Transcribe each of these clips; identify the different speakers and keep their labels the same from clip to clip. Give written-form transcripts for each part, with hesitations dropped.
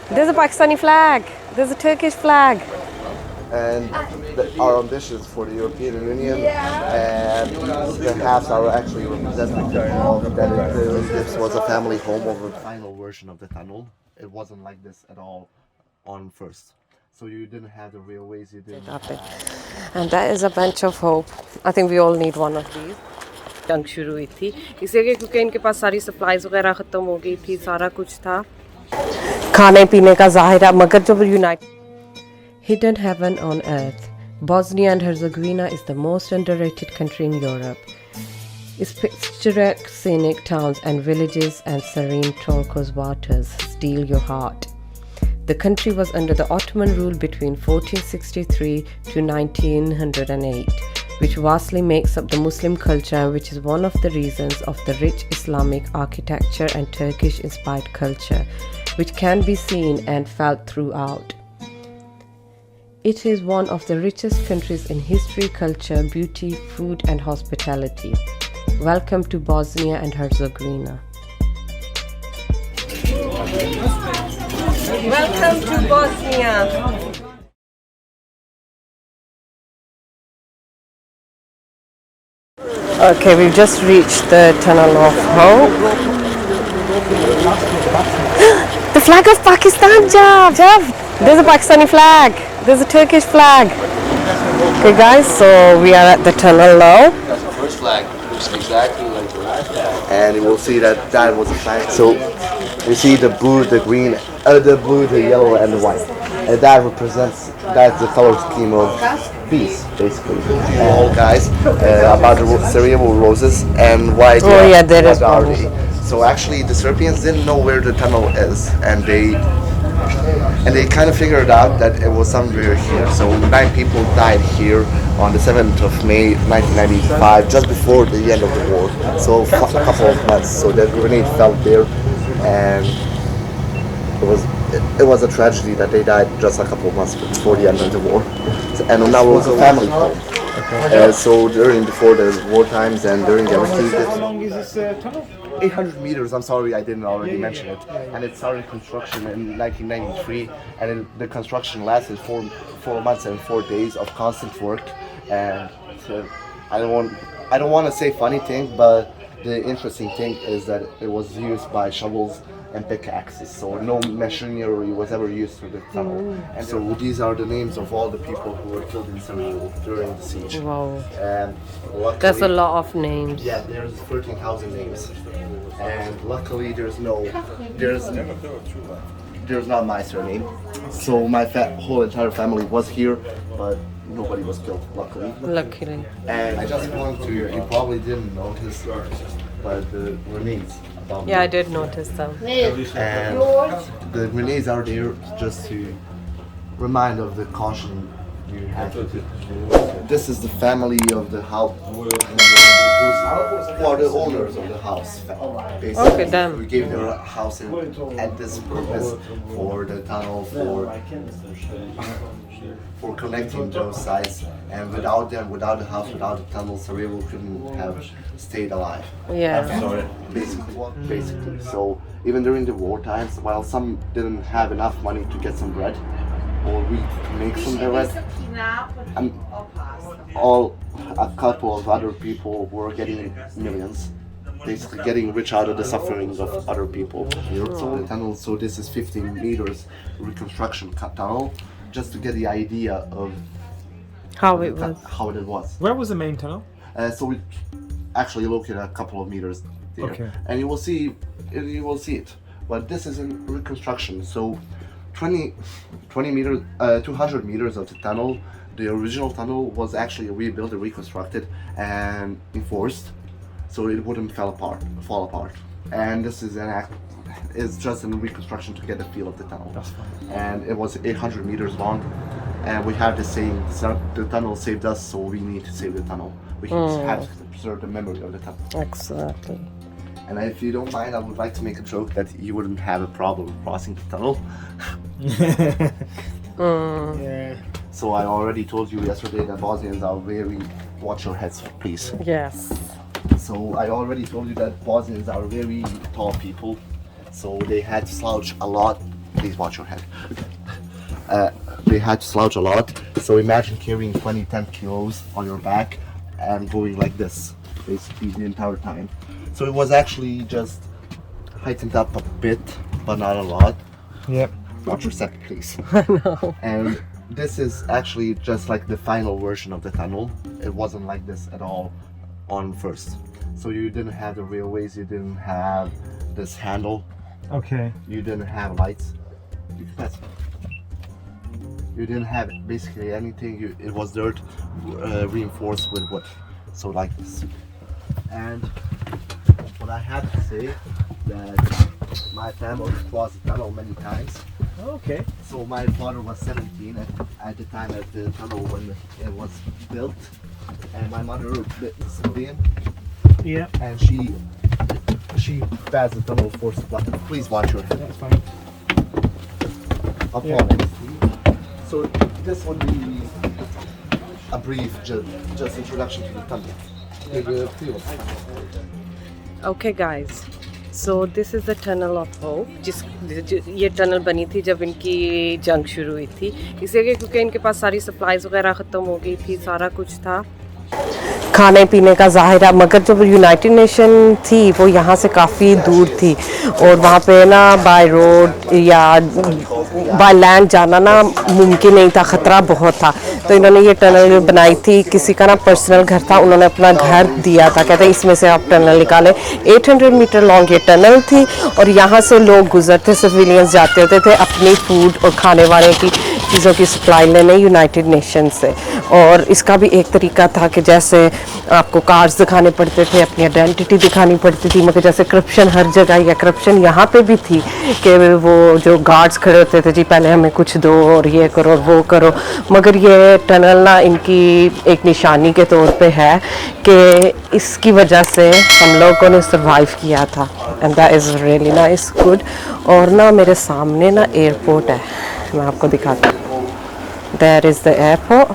Speaker 1: There's a Pakistani flag. There's a Turkish flag.
Speaker 2: And our ambitions for the European Union, and the halves are actually representative of that this was a family home of the final version of the tunnel. It wasn't like this at all on first. So you didn't have the railways, you didn't have...
Speaker 1: And that is a bench of hope. I think we all need one of these. जंग शुरू हुई थी इसलिए क्योंकि इनके पास सारी supplies वगैरह ख़त्म हो गई थी, सारा कुछ था खाने पीने का ज़ाहिर है, मगर जब Hidden heaven on earth, Bosnia and Herzegovina is the most underrated country in Europe. Its picturesque scenic towns and villages and serene turquoise waters steal your heart. The country was under the Ottoman rule between 1463 to 1908, which vastly makes up the Muslim culture, which is one of the reasons of the rich Islamic architecture and Turkish-inspired culture, which can be seen and felt throughout. It is one of the richest countries in history, culture, beauty, food and hospitality. Welcome to Bosnia and Herzegovina. Welcome to Bosnia. Okay, we've just reached the Tunnel of Hope. The flag of Pakistan, Jav! There's a Pakistani flag. There's a Turkish flag. Okay guys, so we are at the tunnel now.
Speaker 2: That's the first flag. Looks exactly like the last flag. And you will see that that was a flag. So you see the blue, the green, the yellow and the white. And that represents, that's the color scheme of peace, basically. And guys, about the Sarajevo roses and white.
Speaker 1: Oh yeah, there is one.
Speaker 2: So actually the Serbians didn't know where the tunnel is, and they kind of figured out that it was somewhere here. So 9 people died here on the 7th of May 1995, just before the end of the war. So a couple of months. So the grenade fell there, and it was a tragedy that they died just a couple of months before the end of the war. And now it was a family home. So before the war times and during everything.
Speaker 3: How long is this tunnel?
Speaker 2: 800 meters, I'm sorry I didn't already mention it. And it started construction in 1993, and the construction lasted 4 months and 4 days of constant work. And I don't want to say funny thing, but the interesting thing is that it was used by shovels and pickaxes, so no machinery was ever used for the tunnel. And so these are the names of all the people who were killed in Sarajevo during the siege.
Speaker 1: Wow.
Speaker 2: And luckily,
Speaker 1: that's a lot of names.
Speaker 2: Yeah, there's 13,000 names. And luckily there's not my surname. So my whole entire family was here, but nobody was killed, luckily.
Speaker 1: Luckily.
Speaker 2: And I just want to, you probably didn't notice, but the grenades.
Speaker 1: Yeah, I did notice them.
Speaker 2: And the grenades are there just to remind of the caution you have to do. This is the family of the house, who are the owners of the house. Basically,
Speaker 1: okay, damn.
Speaker 2: We gave their house at this purpose for the tunnel, for connecting those sites. And without them, without the house, without the tunnel, Sarajevo couldn't have stayed alive.
Speaker 1: Yeah.
Speaker 2: Sorry, basically. So even during the war times, while some didn't have enough money to get some bread or wheat to make some bread, a couple of other people were getting millions, basically getting rich out of the sufferings of other people. So the tunnel, so this is 15 meters reconstruction tunnel, just to get the idea of
Speaker 1: how it was.
Speaker 3: Where was the main tunnel?
Speaker 2: So we actually located a couple of meters there,
Speaker 3: okay.
Speaker 2: And you will see it. But this is in reconstruction. So 200 meters of the tunnel. The original tunnel was actually rebuilt and reconstructed and enforced, so it wouldn't fall apart. And this is it's just a reconstruction to get the feel of the tunnel.
Speaker 3: That's fine.
Speaker 2: And it was 800 meters long. And we have the saying, the tunnel saved us, so we need to save the tunnel. We have to preserve the memory of the tunnel.
Speaker 1: Exactly.
Speaker 2: And if you don't mind, I would like to make a joke that you wouldn't have a problem crossing the tunnel.
Speaker 3: Yeah.
Speaker 2: So I already told you yesterday that Bosnians are very... Watch your heads, please.
Speaker 1: Yes.
Speaker 2: So I already told you that Bosnians are very tall people. So they had to slouch a lot Please watch your head. They had to slouch a lot. So imagine carrying 10 kilos on your back and going like this, basically the entire time. So it was actually just heightened up a bit, but not a lot.
Speaker 3: Yep.
Speaker 2: Watch your step, please.
Speaker 1: No.
Speaker 2: And this is actually just like the final version of the tunnel. It wasn't like this at all on first. So you didn't have the railways, you didn't have this handle,
Speaker 3: Okay.
Speaker 2: you didn't have lights. You didn't have basically anything. It was dirt reinforced with wood. So like this. And what I have to say that my family crossed the tunnel many times.
Speaker 3: Okay.
Speaker 2: So my father was 17 at the time at the tunnel when it was built, and my mother is civilian,
Speaker 3: Yeah.
Speaker 2: and she passed the tunnel for supply. Please watch your head.
Speaker 3: That's fine.
Speaker 2: Upon
Speaker 3: Yeah.
Speaker 2: it. So this would be a brief just introduction to the tunnel.
Speaker 1: Okay guys, so this is the tunnel of hope. ये tunnel बनी थी जब इनकी जंग शुरू हुई थी, इसलिए क्योंकि इनके पास सारी सप्लाईज वगैरह ख़त्म हो गई थी, सारा कुछ था, खाने पीने का ज़ाहिर। मगर जब यूनाइटेड नेशन थी वो यहाँ से काफ़ी दूर थी और वहाँ पे ना बाय रोड या बाय लैंड जाना ना मुमकिन नहीं था, ख़तरा बहुत था। तो इन्होंने ये टनल बनाई थी। किसी का ना पर्सनल घर था, उन्होंने अपना घर दिया था, कहते हैं इसमें से आप टनल निकालें। 800 मीटर लॉन्ग ये टनल थी और यहाँ से लोग गुजरते, सिविलियंस जाते होते थे अपनी फूड और खाने वाने की चीज़ों की सप्लाई लेने यूनाइटेड नेशन से। और इसका भी एक तरीका था कि जैसे आपको कार्ड्स दिखाने पड़ते थे, अपनी आइडेंटिटी दिखानी पड़ती थी, मगर जैसे करप्शन हर जगह, या करप्शन यहाँ पे भी थी कि वो जो गार्ड्स खड़े होते थे, जी पहले हमें कुछ दो और ये करो और वो करो। मगर ये टनल ना इनकी एक निशानी के तौर पे है कि इसकी वजह से हम लोगों ने सर्वाइव किया था, and that is really nice, good. और ना मेरे सामने ना एयरपोर्ट है, मैं आपको दिखाती हूँ। There is the airport.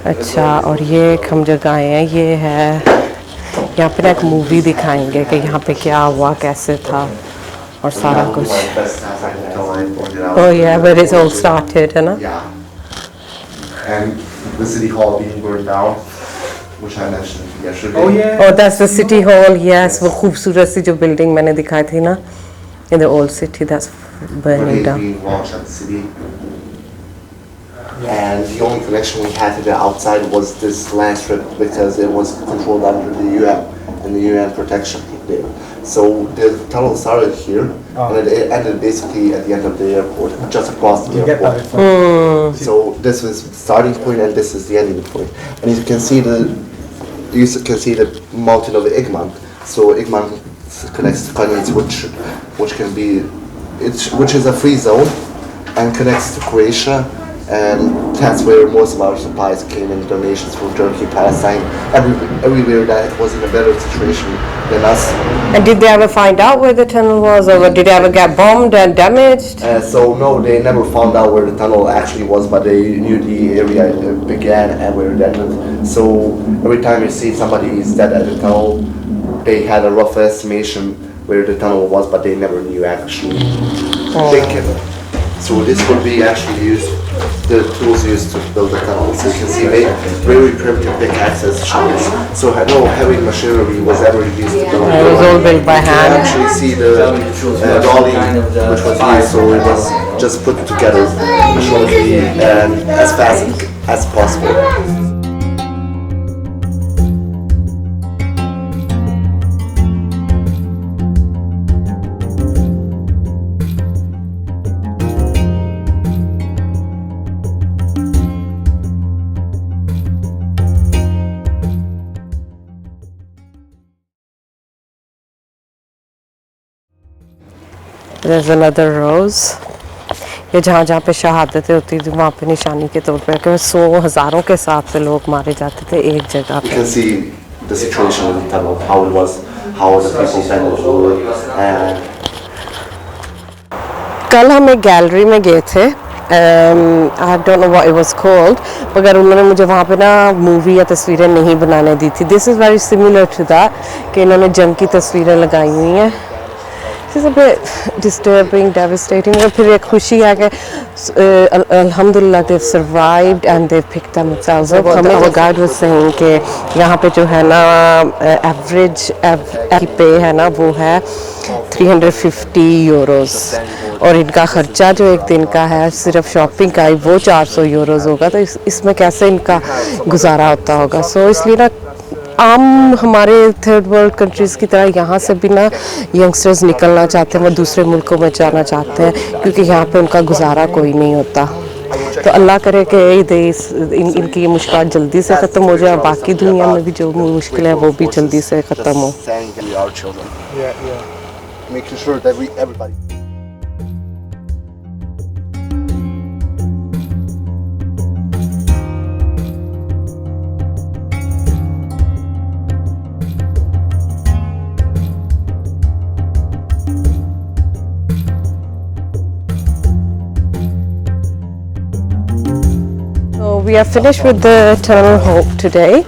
Speaker 1: अच्छा, और ये एक हम जगह आए हैं, ये है यहाँ पे ना एक मूवी दिखाएंगे कि यहाँ पे क्या हुआ, कैसे था और सारा कुछ। Oh yeah, where it all started, है ना?
Speaker 2: Yeah. And the city hall being burned down, which I mentioned yesterday.
Speaker 3: Oh yeah.
Speaker 1: Oh, that's the city hall, yes, वो खूबसूरत सी जो बिल्डिंग मैंने दिखाई थी ना, in the old city, that's burning down.
Speaker 2: Being launched at the city. And the only connection we had to the outside was this land strip because it was controlled under the UN and the UN protection there. So the tunnel started here and it ended basically at the end of the airport, just across the airport. So this was the starting point and this is the ending point. And you can see the mountain of Igman. So Igman connects to Kanyits, which can be, which is a free zone and connects to Croatia. And that's where most of our supplies came in, donations from Turkey, Palestine, everywhere that was in a better situation than us.
Speaker 1: And did they ever find out where the tunnel was, or did it ever get bombed and damaged?
Speaker 2: So no, they never found out where the tunnel actually was, but they knew the area it began and where it ended. So every time you see somebody is dead at the tunnel, they had a rough estimation where the tunnel was, but they never knew actually. So this would be actually used, the tools used to build the tunnel. So you can see very primitive pickaxes, shovels. So no heavy machinery was ever used to build the
Speaker 1: It was all
Speaker 2: tunnel.
Speaker 1: built by
Speaker 2: You can
Speaker 1: hand.
Speaker 2: actually see the dolly which was used, so it was just put together shortly and as fast as possible.
Speaker 1: There's another rose. ये जहाँ जहाँ पे शहादतें होती थी वहाँ पे निशानी के तौर पे, कि 100 हज़ारों के साथ पे लोग मारे जाते थे एक जगह
Speaker 2: You
Speaker 1: पे।
Speaker 2: can see the situation in the tunnel, how it was, how the people bended over, and
Speaker 1: कल हम एक गैलरी में गए थे, I don't know what it was called, मगर उन्होंने मुझे वहाँ पे ना मूवी या तस्वीरें नहीं बनाने दी थी। This is very similar to that, कि इन्होंने जंग की तस्वीरें लगाई हुई हैं। is a bit disturbing, devastating. और फिर एक खुशी है कि alhamdulillah they've survived and they've picked themselves up. Our guide was saying कि यहाँ पे जो है ना average पे है ना वो है 350 euros और इनका खर्चा जो एक दिन का है सिर्फ शॉपिंग का ही वो 400 euros होगा. तो इसमें कैसे इनका गुजारा होता होगा. सो इसलिए ना आम हमारे थर्ड वर्ल्ड कंट्रीज़ की तरह यहाँ से भी ना यंगस्टर्स निकलना चाहते हैं, वो दूसरे मुल्कों में जाना चाहते हैं क्योंकि यहाँ पे उनका गुजारा कोई नहीं होता. तो अल्लाह करे कि इनकी ये मुश्किल जल्दी से ख़त्म हो जाए, बाकी दुनिया में भी जो मुश्किल है वो भी जल्दी से ख़त्म हो. We are finished with the Tunnel Hope today.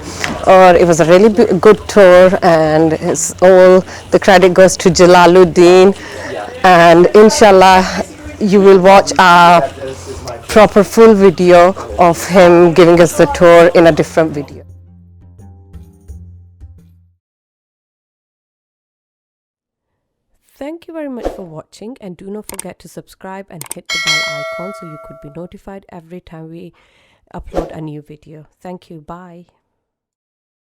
Speaker 1: It was a really good tour, and all the credit goes to Jalaluddin. And inshallah, you will watch our proper full video of him giving us the tour in a different video. Thank you very much for watching, and do not forget to subscribe and hit the bell icon so you could be notified every time we upload a new video. Thank you. Bye.